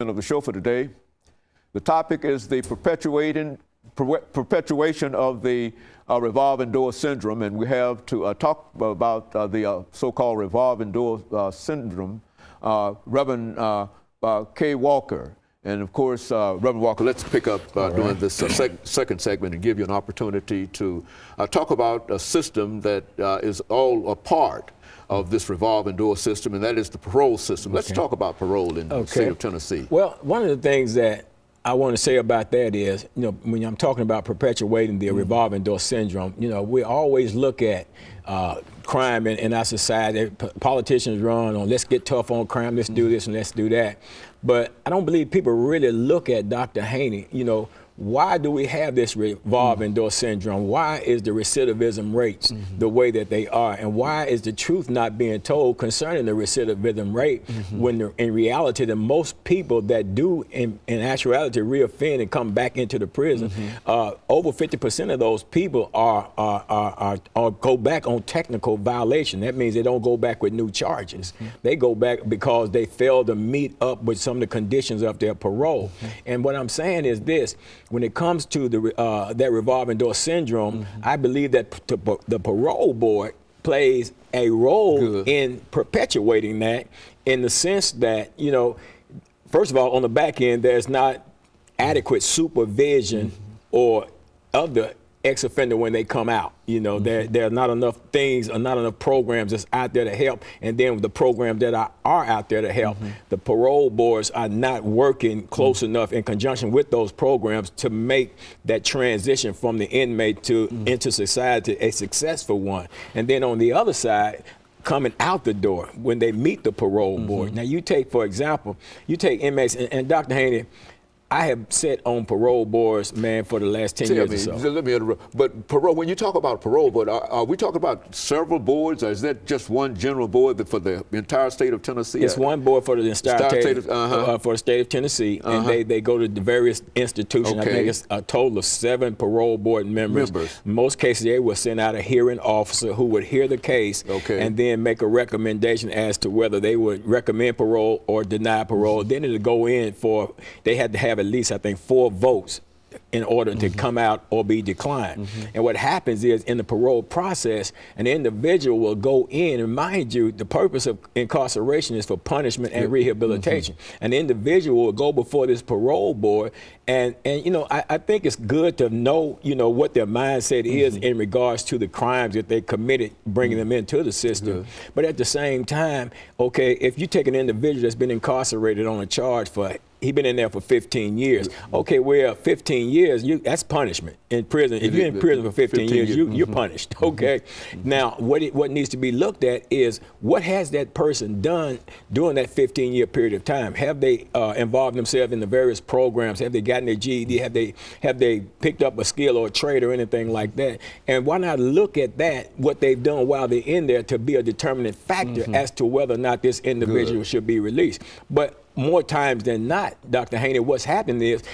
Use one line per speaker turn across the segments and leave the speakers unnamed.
of the show for today. The topic is the perpetuation of the revolving door syndrome, and we have to talk about the so-called revolving door syndrome, Reverend KWalker. And of course, Reverend Walker, let's pick up during this second segment and give you an opportunity to talk about a system that is all a part of this revolving door system, and that is the parole system. Let's talk about parole in the state of Tennessee.
Well, one of the things that I want to say about that is, you know, when I'm talking about perpetuating the revolving door syndrome, you know, we always look at crime in our society. Politicians run on, let's get tough on crime, let's do this and let's do that. But I don't believe people really look at Dr. Haney, you know, why do we have this revolving door syndrome? Why is the recidivism rates the way that they are? And why is the truth not being told concerning the recidivism rate when in reality, the most people that do in actuality reoffend and come back into the prison, over 50% of those people are go back on technical violation. That means they don't go back with new charges. They go back because they failed to meet up with some of the conditions of their parole. And what I'm saying is this: when it comes to the that revolving door syndrome, I believe that the parole board plays a role in perpetuating that, in the sense that, you know, first of all, on the back end, there's not adequate supervision or of the ex-offender when they come out. You know, there are not enough things or not enough programs that's out there to help. And then the programs that are out there to help, the parole boards are not working close enough in conjunction with those programs to make that transition from the inmate to into society a successful one. And then on the other side, coming out the door when they meet the parole board. Now you take, for example, you take inmates, and Dr. Haney, I have sat on parole boards, man, for the last 10 years or so.
Let me interrupt. But parole, when you talk about parole board, are we talking about several boards, or is that just one general board for the entire state of Tennessee?
It's one board for the entire state of, for the state of Tennessee, and they go to the various institutions. I think it's a total of 7 parole board members. In most cases, they will send out a hearing officer who would hear the case and then make a recommendation as to whether they would recommend parole or deny parole. Then it'll go in for, they had to have at least, I think, 4 votes in order to come out or be declined. And what happens is, in the parole process, an individual will go in, and mind you, the purpose of incarceration is for punishment and rehabilitation. An individual will go before this parole board, and you know, I think it's good to know, you know, what their mindset is in regards to the crimes that they committed, bringing them into the system. But at the same time, okay, if you take an individual that's been incarcerated on a charge for, he's been in there for 15 years. Okay, well, 15 years, that's punishment in prison. If you're in prison for 15 years, you're punished, okay? Now, what needs to be looked at is, what has that person done during that 15-year period of time? Have they involved themselves in the various programs? Have they gotten their GED? Have they picked up a skill or a trade or anything like that? And why not look at that, what they've done while they're in there, to be a determining factor as to whether or not this individual should be released. But more times than not, Dr. Haney, what's happening is,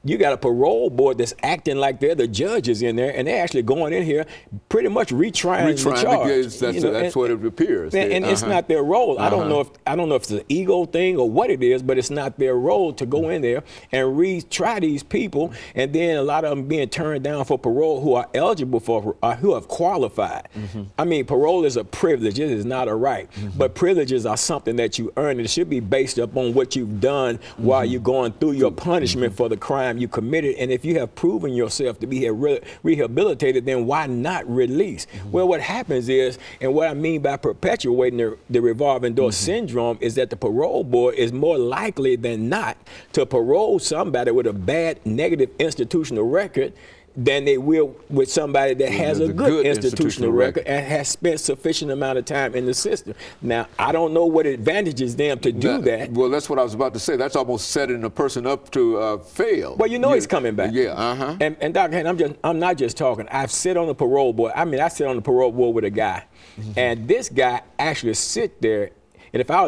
you got a parole board that's acting like they're the judges in there, and they're actually going in here pretty much retrying the charge.
Because that's what it appears.
And it's not their role. I don't know if it's an ego thing or what it is, but it's not their role to go in there and retry these people, and then a lot of them being turned down for parole who are eligible for, who have qualified. I mean, parole is a privilege. It is not a right. But privileges are something that you earn, and it should be based upon what you've done while you're going through your punishment for the crime you committed. And if you have proven yourself to be rehabilitated, then why not release? Well, what happens is, and what I mean by perpetuating the revolving door syndrome, is that the parole board is more likely than not to parole somebody with a bad negative institutional record than they will with somebody that has a good institutional record and has spent sufficient amount of time in the system. Now, I don't know what advantages them to do that.
Well, that's what I was about to say. That's almost setting a person up to fail.
Well, you know he's coming back. And Dr. Haney, I'm not just talking. I've sit on the parole board. I mean, I sit on the parole board with a guy, and this guy actually sit there. And if I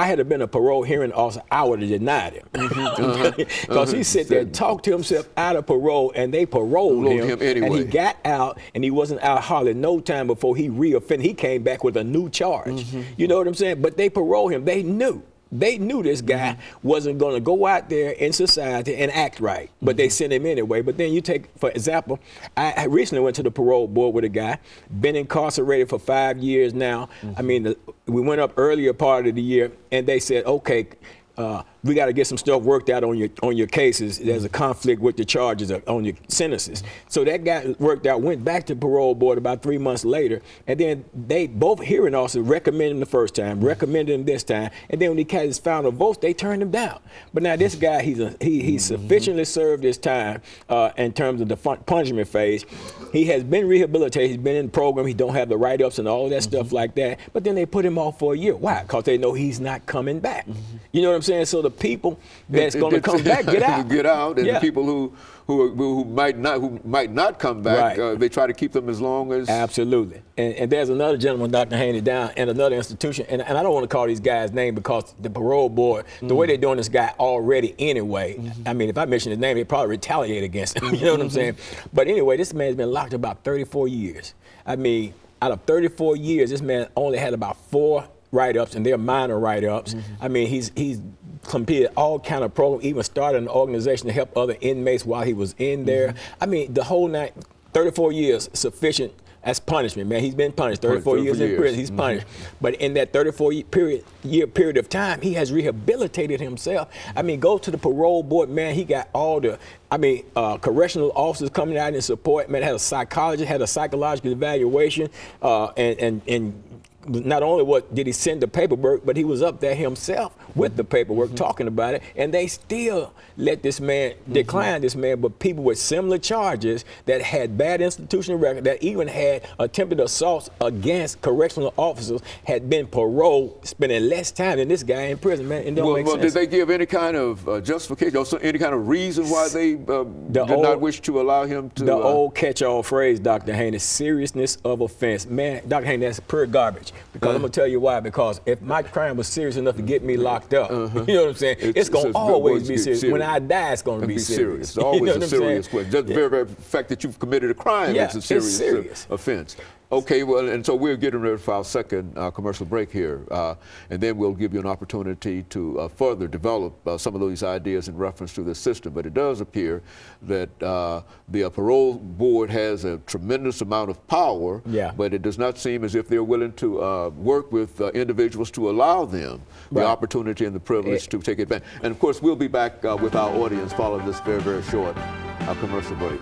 had been a parole hearing officer, I would have denied him. Because he sit there and talked to himself out of parole, and they paroled him anyway. And he got out, and he wasn't out hardly no time before he reoffended. He came back with a new charge. You know what I'm saying? But they paroled him. They knew they knew this guy wasn't going to go out there in society and act right, but they sent him anyway. But then you take, for example, I recently went to the parole board with a guy, been incarcerated for 5 years now. I mean, we went up earlier part of the year, and they said, okay, we got to get some stuff worked out on your cases. There's a conflict with the charges on your sentences. So that guy worked out, went back to parole board about 3 months later, and then they both hearing officers recommended him the first time, recommended him this time, and then when he cast his final votes, they turned him down. But now this guy, he's sufficiently served his time in terms of the punishment phase. He has been rehabilitated. He's been in the program. He don't have the write-ups and all of that stuff like that. But then they put him off for a year. Why? Because they know he's not coming back. You know what I'm saying? So the people that's going to come back get out.
Get out, and the people who might not come back, they try to keep them as long as.
Absolutely. And there's another gentleman, Dr. Haney, down in another institution, and I don't want to call these guys' name because the parole board, the way they're doing this guy already anyway, I mean, if I mention his name, they'd probably retaliate against him. You know what I'm saying? But anyway, this man's been locked about 34 years. I mean, out of 34 years, this man only had about 4 write-ups, and they're minor write-ups. I mean, he's completed all kind of programs, even started an organization to help other inmates while he was in there. I mean, the whole night, 34 years, sufficient as punishment, man. He's been punished, 34 years in prison, he's punished. But in that 34-year period of time, he has rehabilitated himself. I mean, go to the parole board, man, he got all the, correctional officers coming out in support, man, had a psychologist, had a psychological evaluation, and not only did he send the paperwork, but he was up there himself with the paperwork talking about it, and they still let this man decline this man. But people with similar charges that had bad institutional record, that even had attempted assaults against correctional officers, had been paroled, spending less time than this guy in prison, man. It don't make sense.
Did they give any kind of justification, or any kind of reason why they did not wish to allow him to? The
old catch-all phrase, Dr. Haney, seriousness of offense. Man, Dr. Haney, that's pure garbage. Because I'm going to tell you why. Because if my crime was serious enough to get me locked up, you know what I'm saying? It's going to always be serious. When I die, it's going to be serious.
It's always a serious question. Just the very fact that you've committed a crime is a serious offense. Okay, well, and so we're getting ready for our second commercial break here, and then we'll give you an opportunity to further develop some of these ideas in reference to the system. But it does appear that the parole board has a tremendous amount of power, but it does not seem as if they're willing to work with individuals to allow them the opportunity and the privilege to take advantage. And of course, we'll be back with our audience following this very, very short commercial break.